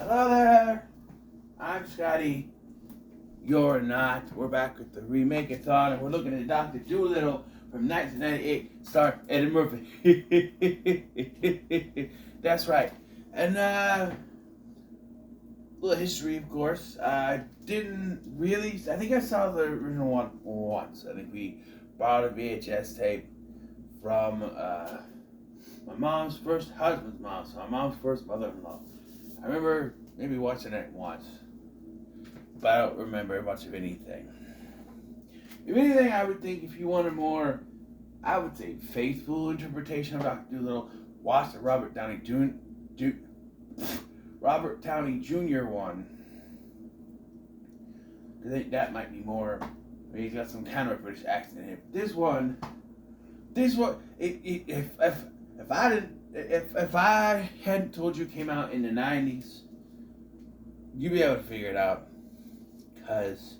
Hello there. I'm Scotty. You're not. We're back with the Remake-A-Thon, and we're looking at Dr. Dolittle from 1998, star Eddie Murphy. That's right. And, little history, of course. I think I saw the original one once. I think we borrowed a VHS tape from, my mom's first husband's mom, so my mom's first mother-in-law. I remember maybe watching it once, but I don't remember much of anything. If anything, I would think if you wanted more, I would say faithful interpretation of Dr. Dolittle, watch the Robert Downey Jr. one. I think that might be more. I mean, he's got some kind of British accent in it. This one, if I hadn't told you it came out in the 90s, you'd be able to figure it out. Because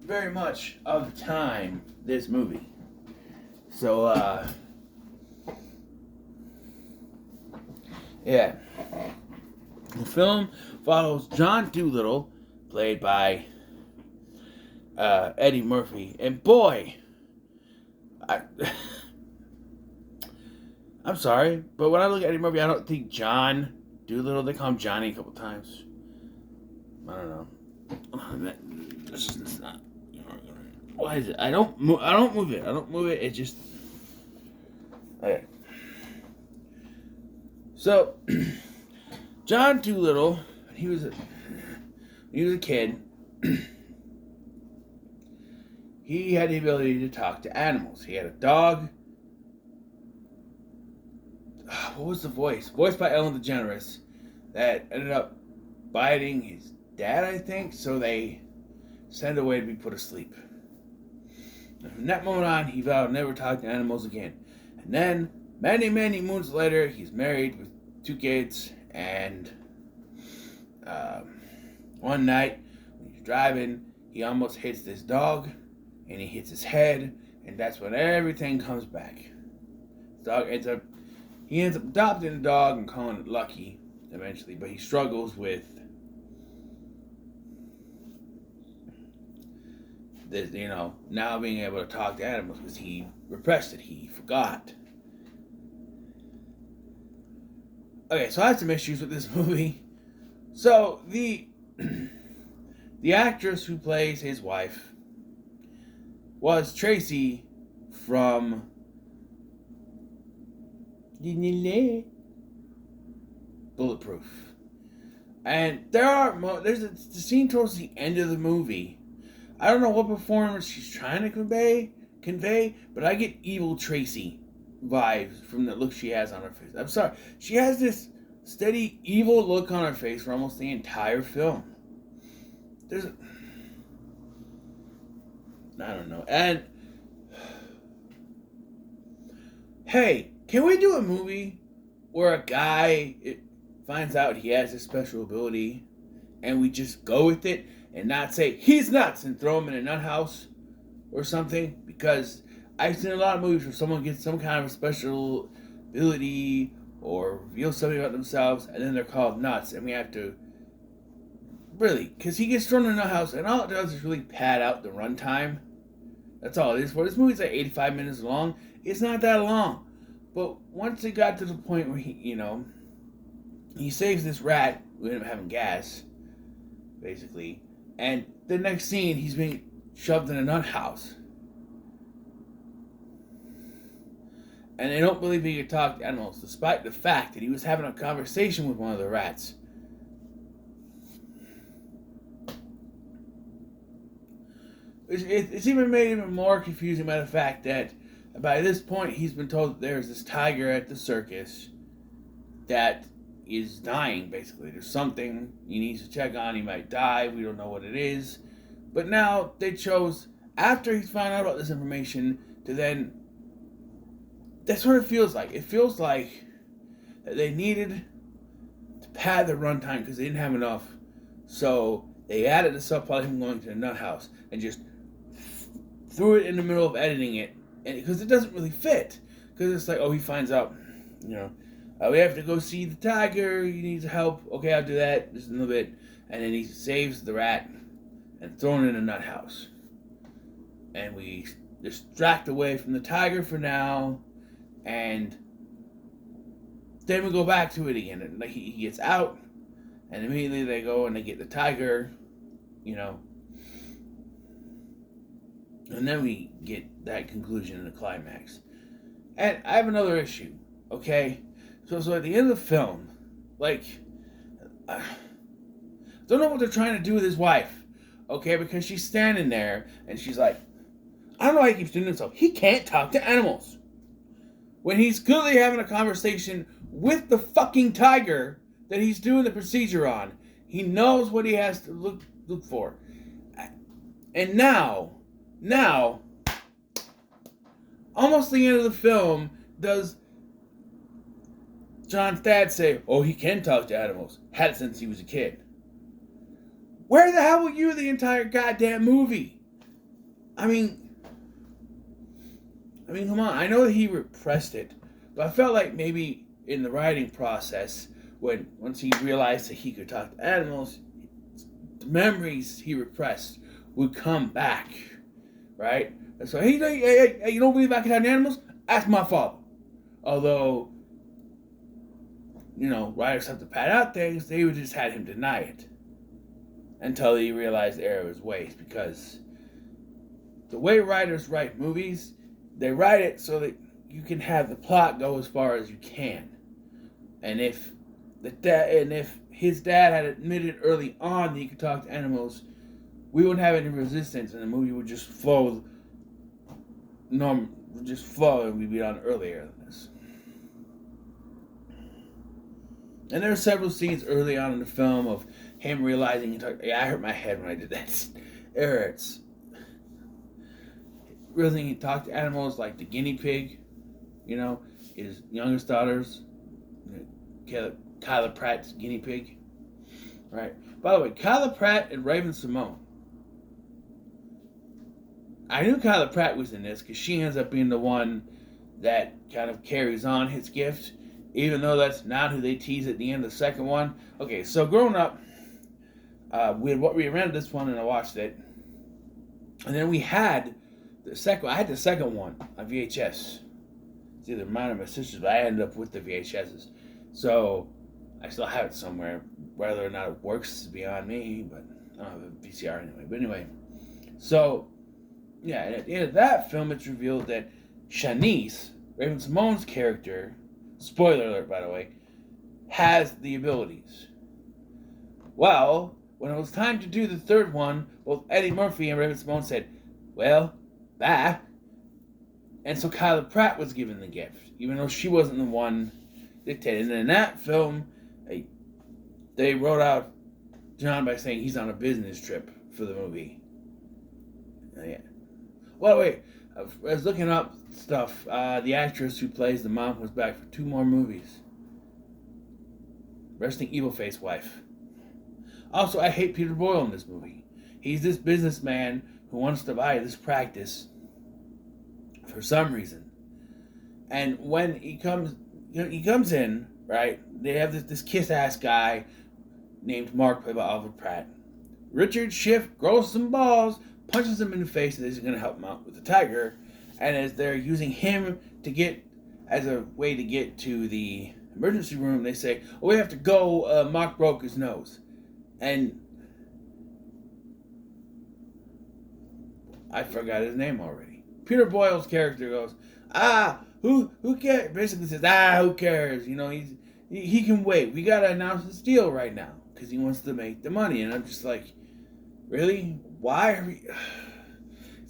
very much of the time, this movie. So, yeah. The film follows John Dolittle, played by Eddie Murphy. And boy, I'm sorry, but when I look at Eddie Murphy, I don't think John Dolittle. They call him Johnny a couple times. I don't know. This is not. Why is it? I don't move it. It just. Okay. So, John Dolittle, when he was a kid, he had the ability to talk to animals. He had a dog. What was the voice? Voiced by Ellen DeGeneres, that ended up biting his dad, I think, so they sent away to be put asleep. And from that moment on, he vowed never to talk to animals again. And then, many, many moons later, he's married with 2 kids, and one night, when he's driving, he almost hits this dog, and he hits his head, and that's when everything comes back. The dog ends up adopting the dog and calling it Lucky eventually, but he struggles with this, now being able to talk to animals because he repressed it, he forgot. Okay, so I had some issues with this movie. So the actress who plays his wife was Tracy from Bulletproof. And there's a scene towards the end of the movie. I don't know what performance she's trying to convey, but I get evil Tracy vibes from the look she has on her face. I'm sorry. She has this steady evil look on her face for almost the entire film. I don't know. And hey, can we do a movie where a guy finds out he has a special ability and we just go with it and not say he's nuts and throw him in a nut house or something? Because I've seen a lot of movies where someone gets some kind of a special ability or reveals something about themselves and then they're called nuts, and we have to really, because he gets thrown in a nut house and all it does is really pad out the runtime. That's all it is for. This movie's like 85 minutes long. It's not that long. But once it got to the point where he saves this rat, we end up having gas, basically, and the next scene, he's being shoved in a nut house. And they don't believe he could talk to animals, despite the fact that he was having a conversation with one of the rats. It's even made even more confusing by the fact that by this point, he's been told that there's this tiger at the circus that is dying, basically. There's something he needs to check on. He might die. We don't know what it is. But now they chose, after he's found out about this information, to then... That's what it feels like. It feels like that they needed to pad the runtime because they didn't have enough. So they added the subplot of him going to the nut house and just threw it in the middle of editing it. And because it doesn't really fit. Because it's like, oh, he finds out, We have to go see the tiger. He needs help. Okay, I'll do that. Just a little bit. And then he saves the rat and throws it in a nut house. And we distract away from the tiger for now. And then we go back to it again. And like he gets out. And immediately they go and they get the tiger. You know. And then we get that conclusion in the climax. And I have another issue. Okay? So at the end of the film, like, don't know what they're trying to do with his wife, okay? Because she's standing there and she's like, I don't know why he keeps doing this. So he can't talk to animals when he's clearly having a conversation with the fucking tiger that he's doing the procedure on. He knows what he has to look for, and now, almost the end of the film, does John's dad say, oh, he can talk to animals. Had it since he was a kid. Where the hell were you the entire goddamn movie? I mean, come on. I know that he repressed it, but I felt like maybe in the writing process, once he realized that he could talk to animals, the memories he repressed would come back, right? And so, hey, you don't believe I can talk to animals? Ask my father. Although, you know, writers have to pad out things, they would just had him deny it until he realized the error of his ways. Because the way writers write movies, they write it so that you can have the plot go as far as you can. And if his dad had admitted early on that he could talk to animals, we wouldn't have any resistance, and the movie would just flow. And we'd be on earlier than this. And there are several scenes early on in the film of him realizing, I hurt my head when I did that. It's realizing he talked to animals like the guinea pig, you know, his youngest daughter's, Kyla Pratt's guinea pig. Right. By the way, Kyla Pratt and Raven-Symoné. I knew Kyla Pratt was in this because she ends up being the one that kind of carries on his gift, even though that's not who they tease at the end of the second one. Okay, so growing up, we rented this one and I watched it, and then we had the second. I had the second one on VHS. It's either mine or my sister's, but I ended up with the VHSs, so I still have it somewhere. Whether or not it works is beyond me, but I don't have a VCR anyway. But anyway, so. Yeah, and at the end of that film, it's revealed that Shanice, Raven-Symoné's character, spoiler alert, by the way, has the abilities. Well, when it was time to do the third one, both Eddie Murphy and Raven-Symoné said, well, bye. And so Kyla Pratt was given the gift, even though she wasn't the one dictated. And in that film, they wrote out John by saying he's on a business trip for the movie. Yeah. Well, wait. I was looking up stuff. The actress who plays the mom was back for 2 more movies. Resting evil face wife. Also, I hate Peter Boyle in this movie. He's this businessman who wants to buy this practice for some reason. And when he comes in, right? They have this kiss-ass guy named Mark, played by Oliver Pratt. Richard Schiff grows some balls, punches him in the face, and he's going to help him out with the tiger. And as they're using him as a way to get to the emergency room, they say, oh, we have to go, Mark broke his nose. And I forgot his name already. Peter Boyle's character goes, who cares? Basically says, who cares? You know, he can wait. We got to announce this deal right now because he wants to make the money. And I'm just like, really? Why are we...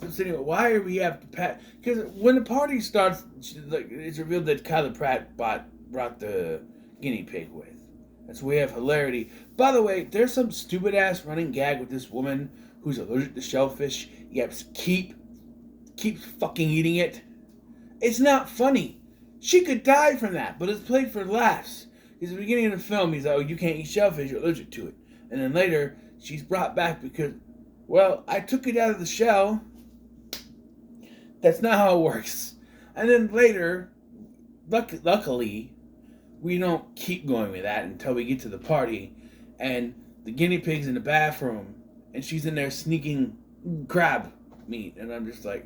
Why are we have to pat? Because when the party starts, it's revealed that Kyla Pratt brought the guinea pig with. And so we have hilarity. By the way, there's some stupid ass running gag with this woman who's allergic to shellfish. Yep, keep fucking eating it. It's not funny. She could die from that, but it's played for laughs. Because at the beginning of the film, he's like, oh, you can't eat shellfish, you're allergic to it. And then later, she's brought back because, well, I took it out of the shell. That's not how it works. And then later, luckily, we don't keep going with that until we get to the party, and the guinea pig's in the bathroom, and she's in there sneaking crab meat, and I'm just like,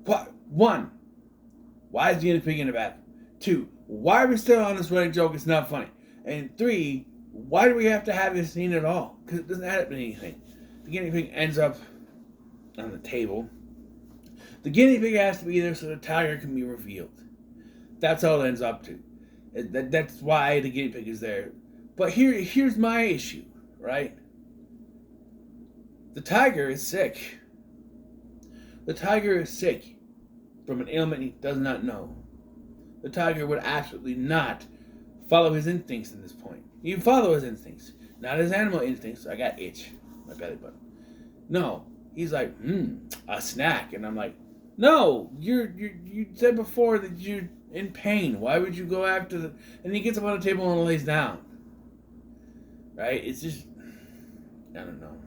what? One, why is the guinea pig in the bathroom? Two, why are we still on this running joke? It's not funny. And three, why do we have to have this scene at all? Because it doesn't add up to anything. The guinea pig ends up on the table. The guinea pig has to be there so the tiger can be revealed. That's all it ends up to. That's why the guinea pig is there. But here's my issue, right? The tiger is sick. The tiger is sick from an ailment he does not know. The tiger would absolutely not follow his instincts at this point. He'd follow his instincts, not his animal instincts. I got itch, my belly button. No, he's like, a snack, and I'm like, no, you said before that you're in pain. Why would you go after the? And he gets up on the table and lays down. Right? It's just, I don't know.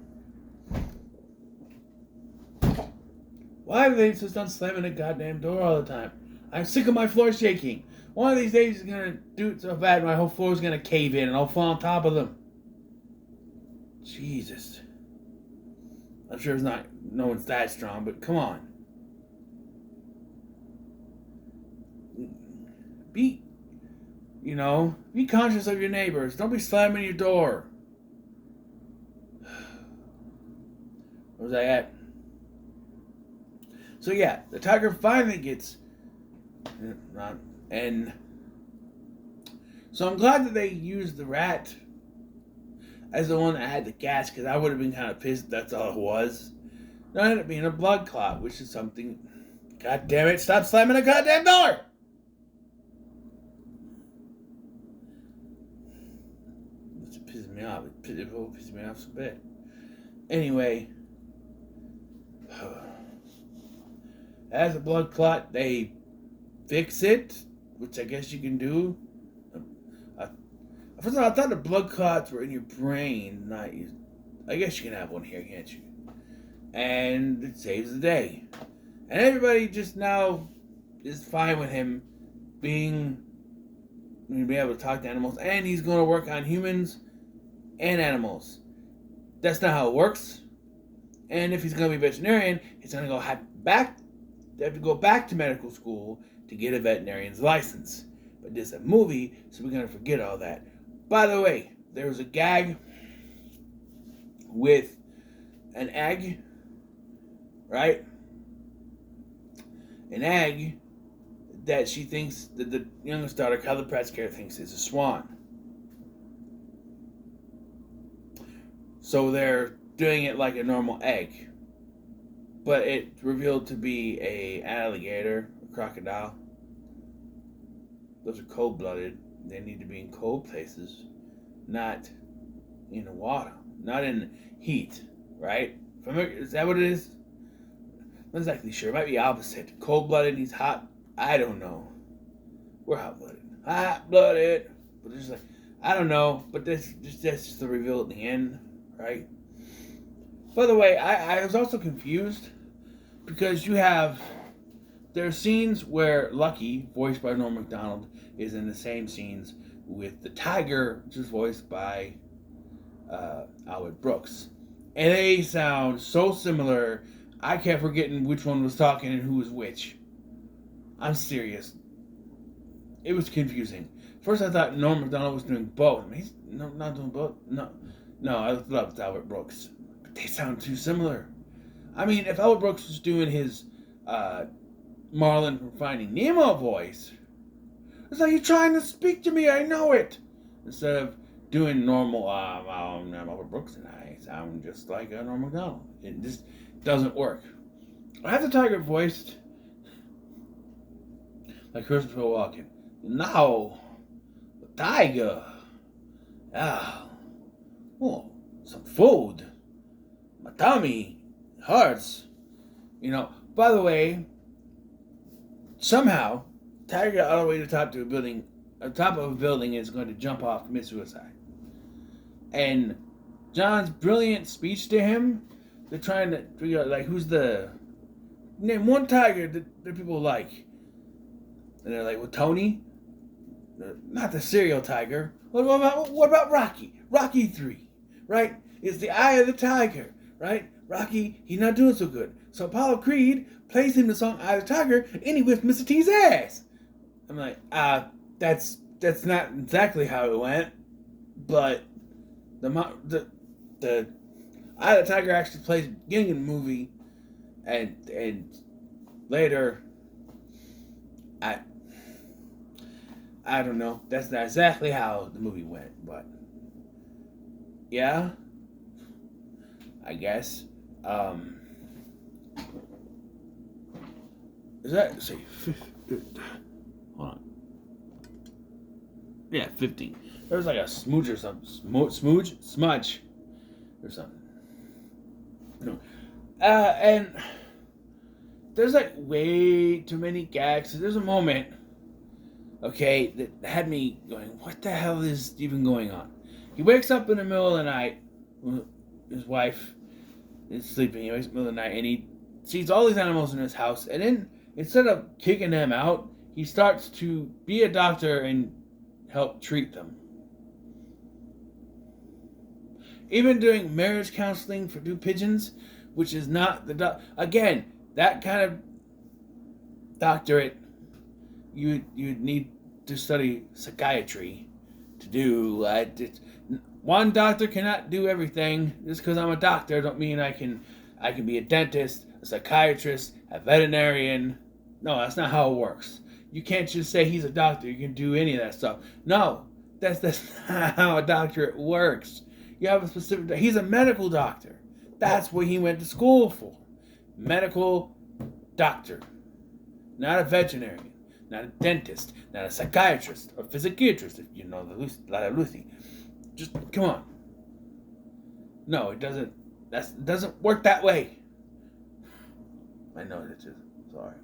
Why do they insist on slamming the goddamn door all the time? I'm sick of my floor shaking. One of these days he's gonna do it so bad my whole floor is gonna cave in and I'll fall on top of them. Jesus. I'm sure no one's that strong, but come on. Be conscious of your neighbors. Don't be slamming your door. Where was I at? So yeah, the tiger finally gets, and so I'm glad that they used the rat as the one that had the gas, because I would have been kind of pissed that's all it was. No, it ended up being a blood clot, which is something. God damn it! Stop slamming the goddamn door! It's pissing me off. It pisses me off so bad. Anyway. As a blood clot, they fix it, which I guess you can do. First of all, I thought the blood clots were in your brain. I guess you can have one here, can't you? And it saves the day. And everybody just now is fine with him being able to talk to animals, and he's going to work on humans and animals. That's not how it works. And if he's going to be a veterinarian, he's going to they have to go back to medical school to get a veterinarian's license. But this is a movie, so we're going to forget all that. By the way, there was a gag with an egg, right? An egg that she thinks that the youngest daughter, Kyla Pratt's-Care, thinks is a swan. So they're doing it like a normal egg. But it's revealed to be an alligator, a crocodile. Those are cold-blooded. They need to be in cold places, not in the water, not in heat, right? Is that what it is? I'm not exactly sure. It might be opposite. Cold-blooded, he's hot. I don't know. We're hot-blooded. Hot-blooded. But it's just like, I don't know. But that's just the reveal at the end, right? By the way, I was also confused because there are scenes where Lucky, voiced by Norm Macdonald, is in the same scenes with the tiger, which is voiced by Albert Brooks. And they sound so similar, I kept forgetting which one was talking and who was which. I'm serious. It was confusing. First I thought Norm Macdonald was doing both. I mean, he's not doing both. No, I thought it was Albert Brooks. But they sound too similar. I mean, if Albert Brooks was doing his Marlin from Finding Nemo voice, it's like, you're trying to speak to me, I know it. Instead of doing normal, I'm Albert Brooks and I sound just like a Norm Macdonald. It just doesn't work. I have the tiger voiced like Christopher Walken. Now, the tiger. Some food. My tummy hurts. By the way, somehow, tiger got all the way to the top of a building is going to jump off, commit suicide. And John's brilliant speech to him, they're trying to figure out, who's name one tiger that people like. And they're like, well, Tony. not the serial tiger. What about Rocky? Rocky 3, right? It's the eye of the tiger, right? Rocky, he's not doing so good. So Apollo Creed plays him the song Eye of the Tiger, and he whips Mr. T's ass. I'm like, that's not exactly how it went, but the Eye of the Tiger actually plays at the beginning of the movie, and later, I don't know. That's not exactly how the movie went, but yeah, I guess. Is that see? Hold on. Yeah, 15. There was like a smooch or something. Smudge or something. No. And there's like way too many gags. So there's a moment, okay, that had me going, what the hell is even going on? He wakes up in the middle of the night. His wife is sleeping. He wakes up in the middle of the night and he sees all these animals in his house. And then instead of kicking them out, he starts to be a doctor and help treat them. Even doing marriage counseling for two pigeons, which is not the again, that kind of doctorate you need to study psychiatry to do. One doctor cannot do everything. Just because I'm a doctor don't mean I can be a dentist, a psychiatrist, a veterinarian. No, that's not how it works. You can't just say he's a doctor. You can do any of that stuff. No, that's not how a doctorate works. You have a specific. He's a medical doctor. That's what he went to school for. Medical doctor, not a veterinarian, not a dentist, not a psychiatrist or psychiatrist. If you know the Lucy. Just come on. No, it doesn't. It doesn't work that way. I know it is. Sorry.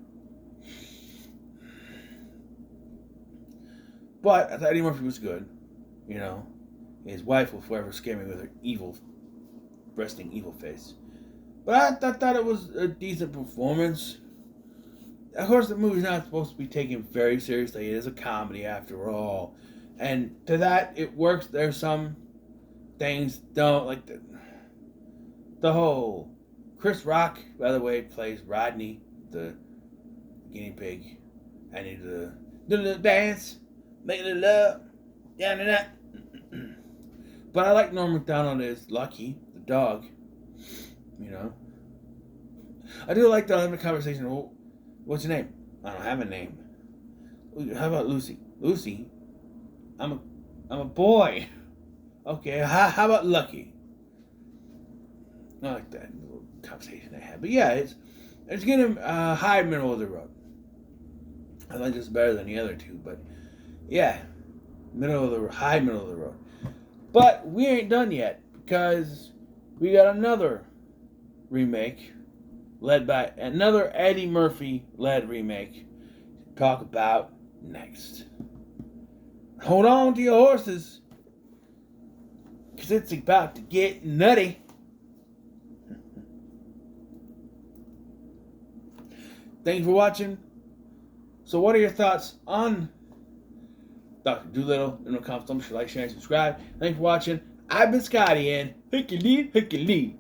But I thought Eddie Murphy was good. You know, his wife will forever scare me with her resting evil face. But I thought it was a decent performance. Of course, the movie's not supposed to be taken very seriously. It is a comedy after all. And to that, it works. There's some things don't, like the whole... Chris Rock, by the way, plays Rodney, the guinea pig. I need to do a little dance, make a little love, down and up. But I like Norm Macdonald as Lucky, the dog. You know, I do like the conversation. Well, what's your name? I don't have a name. How about Lucy? Lucy, I'm a boy. Okay, how about Lucky? I like that little conversation they had. But yeah, it's getting high middle of the road. I like this better than the other two, but yeah, high middle of the road. But we ain't done yet because we got another remake led by another Eddie Murphy led remake to talk about next. Hold on to your horses because it's about to get nutty. Thank you for watching. So what are your thoughts on Dr. Dolittle? In the comments, don't forget to like, share, and subscribe. Thanks for watching. I've been Scotty and Hickey Lee.